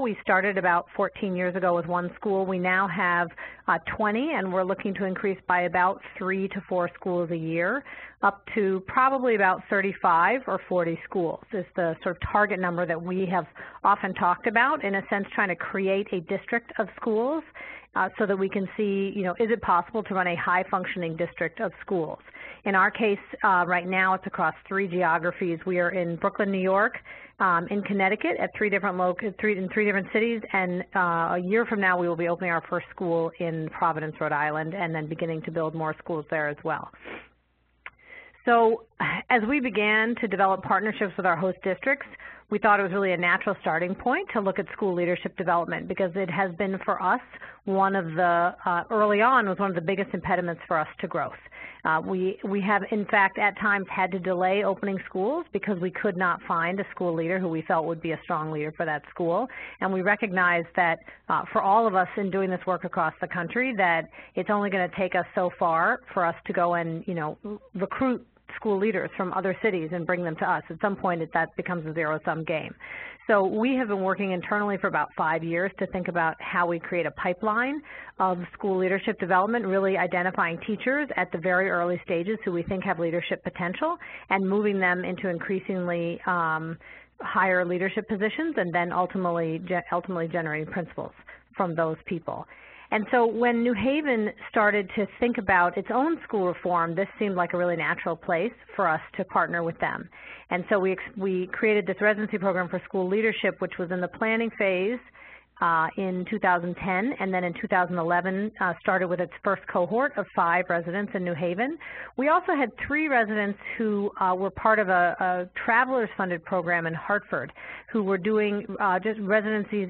We started about 14 years ago with one school. We now have 20, and we're looking to increase by about 3 to 4 schools a year, up to probably about 35 or 40 schools is the sort of target number that we have often talked about, in a sense trying to create a district of schools so that we can see, is it possible to run a high-functioning district of schools? In our case, right now, it's across 3 geographies. We are in Brooklyn, New York, in Connecticut at 3 different cities, and a year from now we will be opening our first school in Providence, Rhode Island, and then beginning to build more schools there as well. So as we began to develop partnerships with our host districts, we thought it was really a natural starting point to look at school leadership development, because it has been for us one of the, early on, was one of the biggest impediments for us to growth. We have, in fact, at times had to delay opening schools because we could not find a school leader who we felt would be a strong leader for that school. And we recognize that for all of us in doing this work across the country, that it's only going to take us so far for us to go and, recruit school leaders from other cities and bring them to us. At some point, that becomes a zero-sum game. So we have been working internally for about 5 years to think about how we create a pipeline of school leadership development, really identifying teachers at the very early stages who we think have leadership potential and moving them into increasingly higher leadership positions, and then ultimately generating principals from those people. And so when New Haven started to think about its own school reform, this seemed like a really natural place for us to partner with them. And so we created this residency program for school leadership, which was in the planning phase in 2010, and then in 2011 started with its first cohort of 5 residents in New Haven. We also had 3 residents who were part of a travelers funded program in Hartford, who were doing just residencies